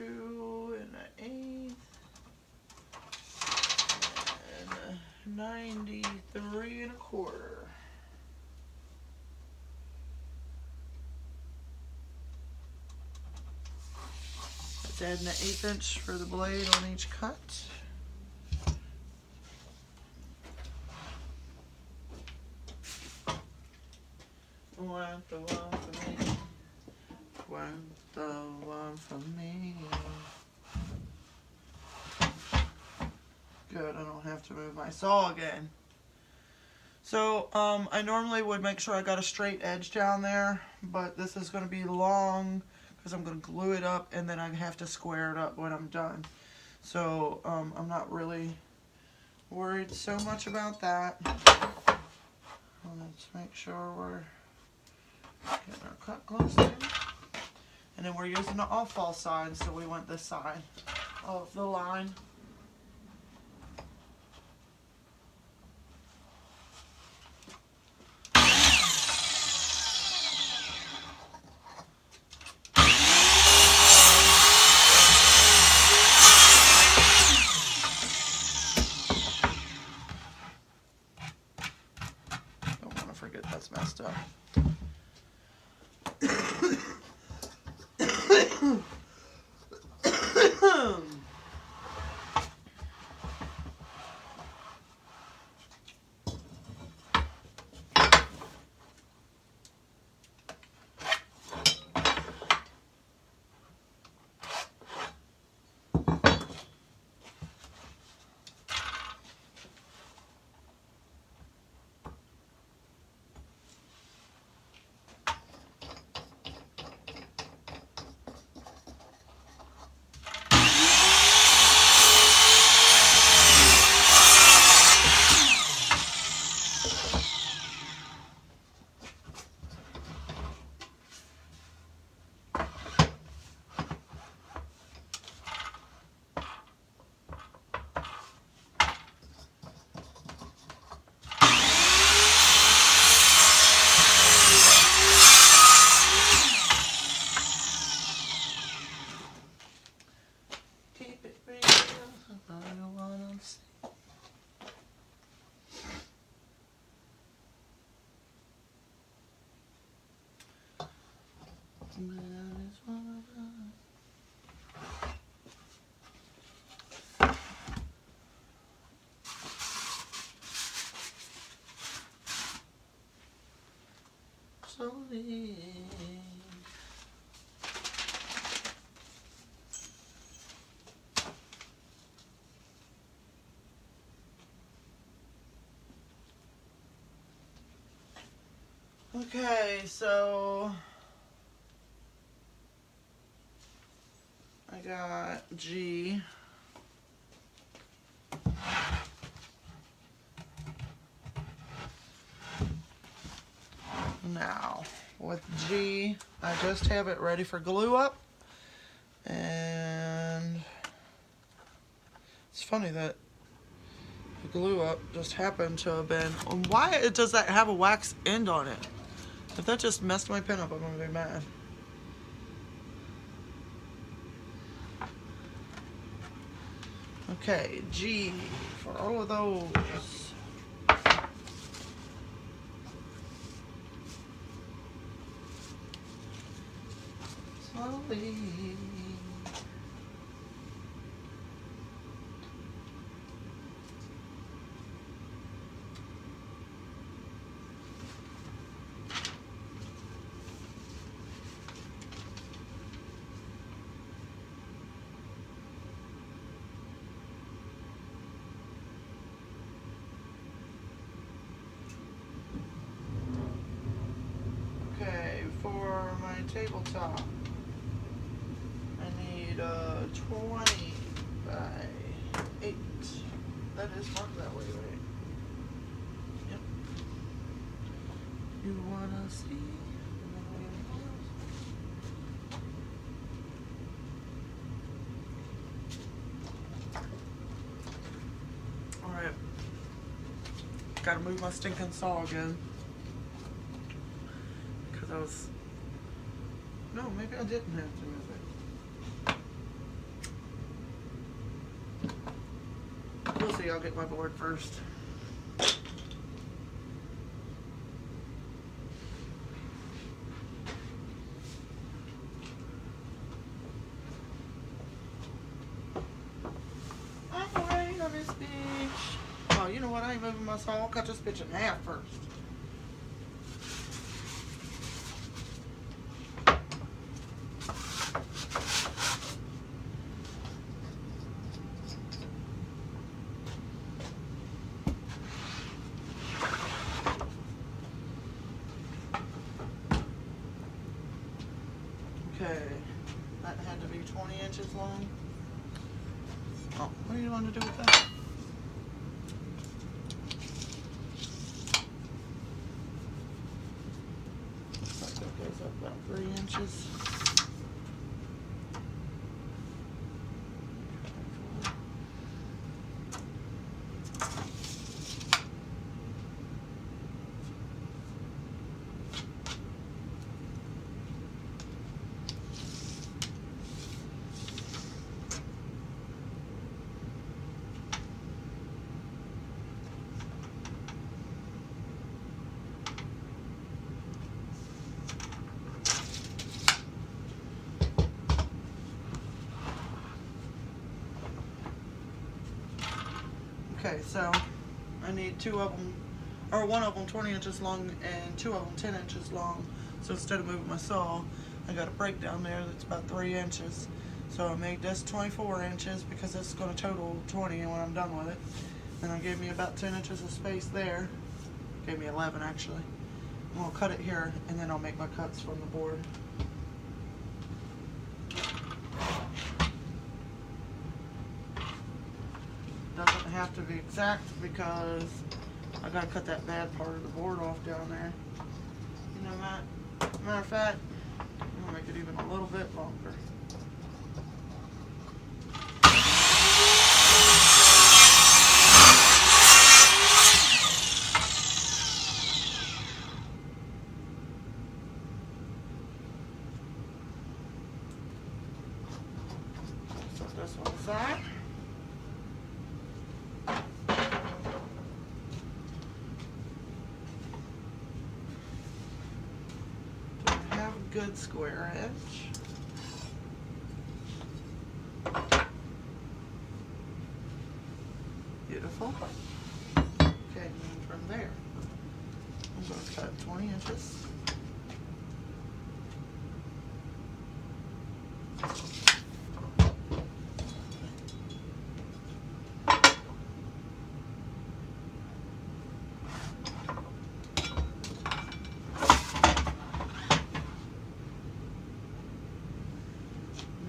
2 1/8 and 93 1/4. Let's add an 1/8 inch for the blade on each cut. Want the one for me. Want the one for me. Good, I don't have to move my saw again. So, I normally would make sure I got a straight edge down there, but this is going to be long because I'm going to glue it up and then I have to square it up when I'm done. So, I'm not really worried so much about that. Let's make sure we're getting our cut close in. And then we're using the off-fall side, so we want this side of the line. Don't want to forget that's messed up. Slowly. Okay, so I got G. Now, with G, I just have it ready for glue up. And it's funny that the glue up just happened to have been... Why does that have a wax end on it? If that just messed my pen up, I'm going to be mad. Okay, G for all of those. Slowly. Okay, for my tabletop, I need 20 by 8. That is marked that way, right? Yep. You wanna see? Alright. Gotta move my stinking saw again. Because I was... No, maybe I didn't have to move it. I'll get my board first. I'm waiting on this bitch. Oh, you know what? I ain't moving my saw. I'll cut this bitch in half first. Okay, that had to be 20 inches long. Oh, what do you want to do with that? Looks like that goes up about 3 inches. Okay, so I need 2 of them, or 1 of them 20 inches long and 2 of them 10 inches long. So instead of moving my saw, I got a break down there that's about 3 inches. So I made this 24 inches because it's going to total 20 when I'm done with it. And it gave me about 10 inches of space there. Gave me 11 actually. And I'll cut it here and then I'll make my cuts from the board. Doesn't have to be exact because I gotta cut that bad part of the board off down there. You know that? Matter of fact, I'm gonna make it even a little bit longer. Set this one aside. Good square edge. Beautiful. Okay, and from there, I'm going to cut 20 inches.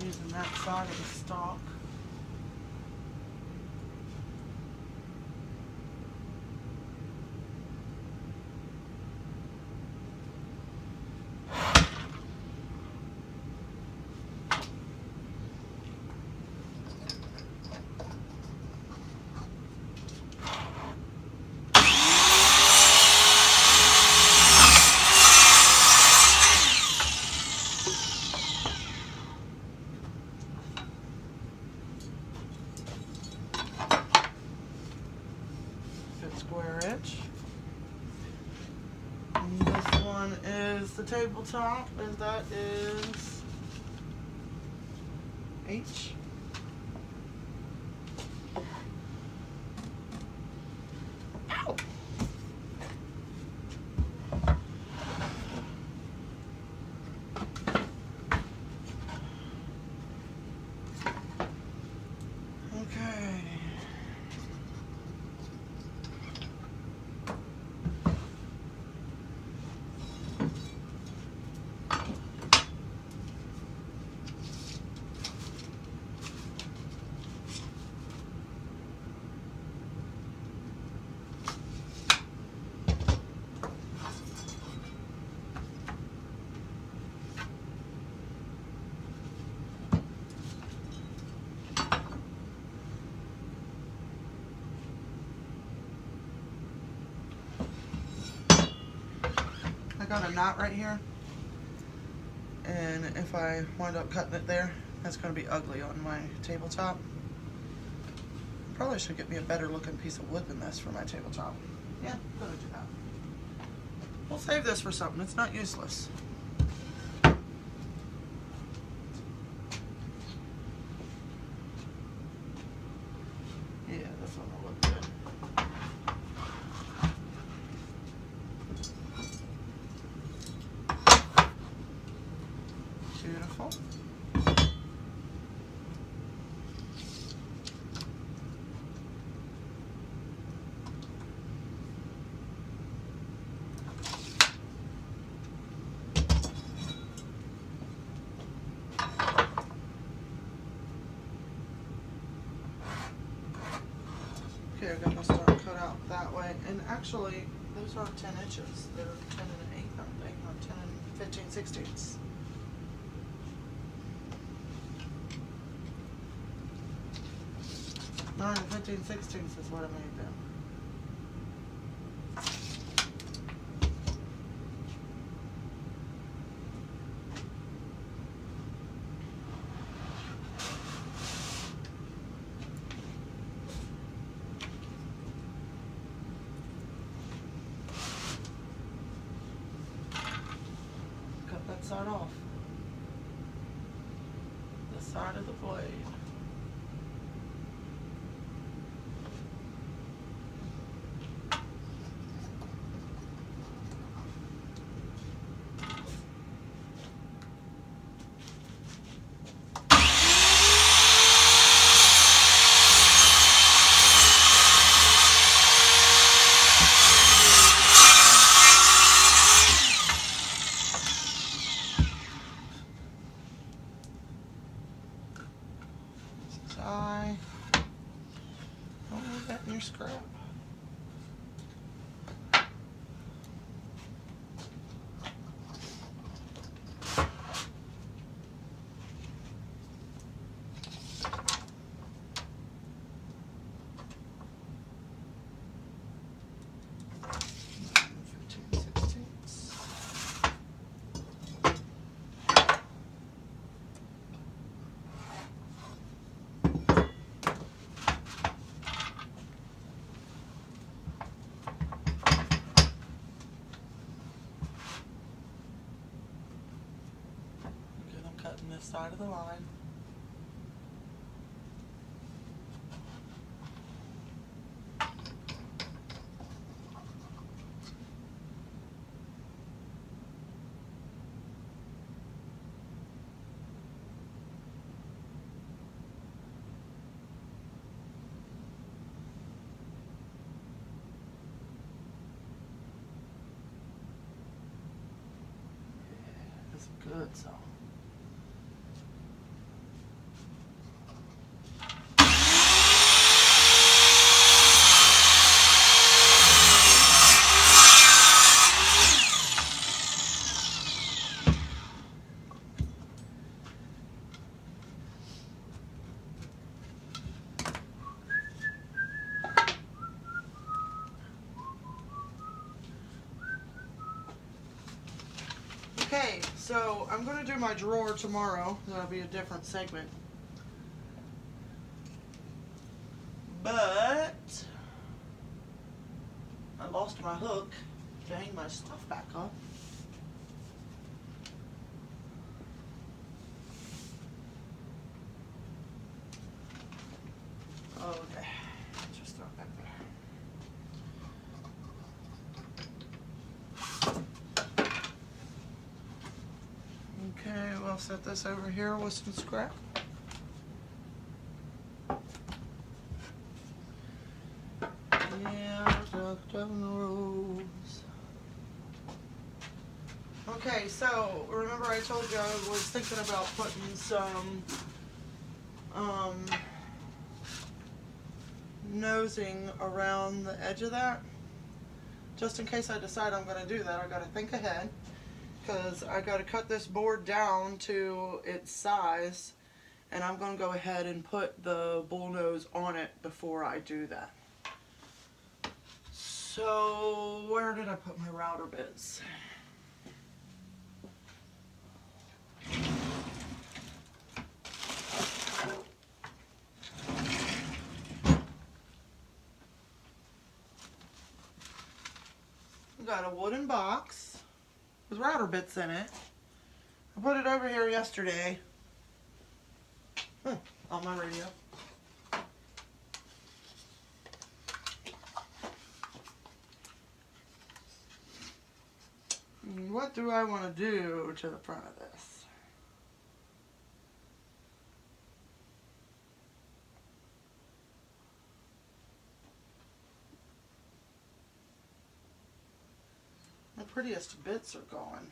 Using that side of the stalk. Square edge. And this one is the tabletop, and that is H. Ow! Okay. Got a knot right here, and if I wind up cutting it there, that's going to be ugly on my tabletop. Probably should get me a better looking piece of wood than this for my tabletop. Yeah, I'm gonna do that. We'll save this for something. It's not useless. Yeah, this one will look good. Beautiful. Okay, I got my star cut out that way. And actually, those aren't 10 inches. They're 10 and an eighth, aren't they? Or 10 and 15 sixteenths. 9 and 15 sixteenths is what I made them. Cut that side off. The side of the blade. Die. Don't leave that in your scrap. Cutting this side of the line. Yeah, it's good, so. Okay, so I'm going to do my drawer tomorrow. That'll be a different segment. But I lost my hook to hang my stuff back on. Okay, just throw it back there. Okay, we'll set this over here with some scrap. Yeah, ducked up in the rows. Okay, so remember I told you I was thinking about putting some nosing around the edge of that. Just in case I decide I'm going to do that, I got to think ahead, because I got to cut this board down to its size, and I'm going to go ahead and put the bull nose on it before I do that. So where did I put my router bits? got a wooden box with router bits in it. I put it over here yesterday on my radio. What do I want to do to the front of this? The prettiest bits are going.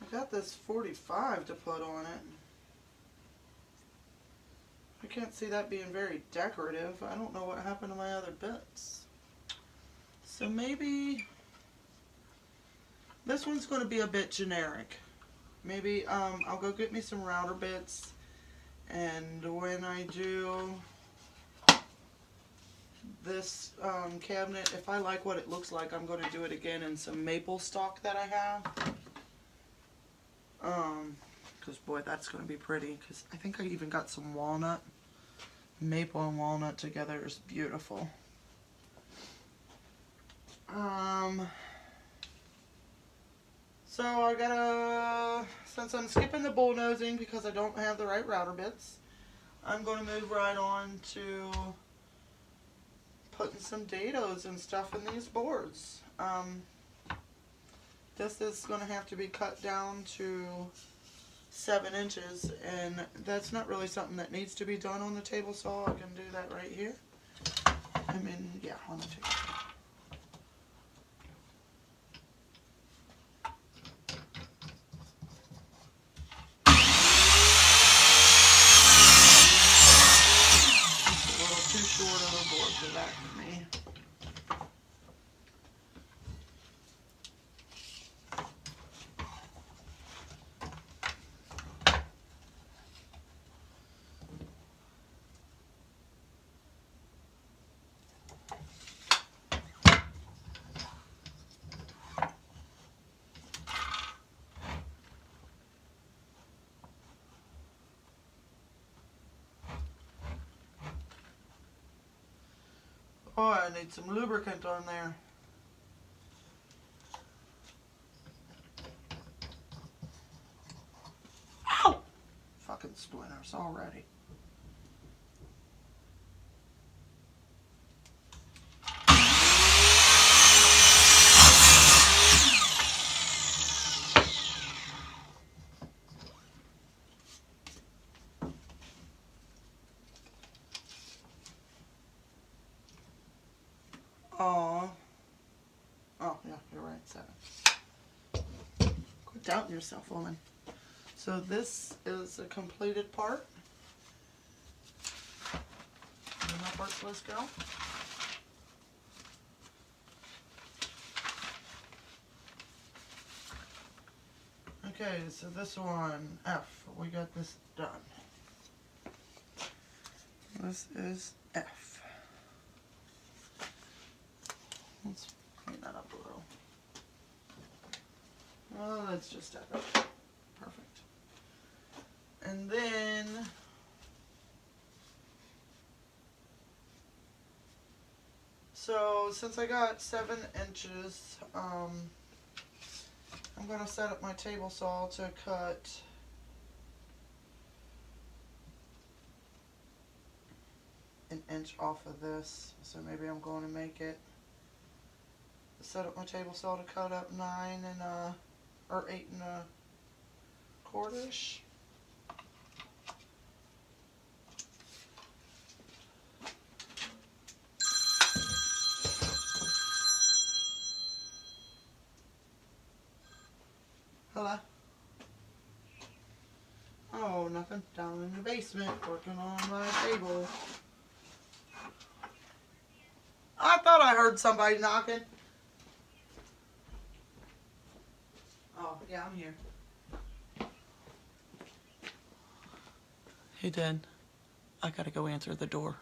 I got this 45 to put on it. I can't see that being very decorative. I don't know what happened to my other bits. So maybe this one's going to be a bit generic. Maybe I'll go get me some router bits, and when I do this cabinet, if I like what it looks like, I'm going to do it again in some maple stock that I have. Because boy, that's going to be pretty. Because I think I even got some walnut. Maple and walnut together is beautiful. So I gotta, since I'm skipping the bullnosing because I don't have the right router bits, I'm going to move right on to putting some dados and stuff in these boards. This is going to have to be cut down to 7 inches, and that's not really something that needs to be done on the table saw. I can do that right here. I mean, yeah, on the table saw. It's a little too short of a board for that for me. Oh, I need some lubricant on there. Ow! Fucking splinters already. Oh, yeah, you're right, 7. Quit doubting yourself, woman. So this is a completed part. Where'd my parts list go? Okay, so this one, F, we got this done. This is F. Let's clean that up a little. Well, that's just F. Perfect. And then so since I got 7 inches, I'm going to set up my table saw to cut an inch off of this. So maybe I'm going to make it, set up my table saw to cut up 9 and or 8 1/4-ish. Hello? Oh, nothing. Down in the basement working on my table. I thought I heard somebody knocking. Oh, yeah, I'm here. He did. I gotta go answer the door.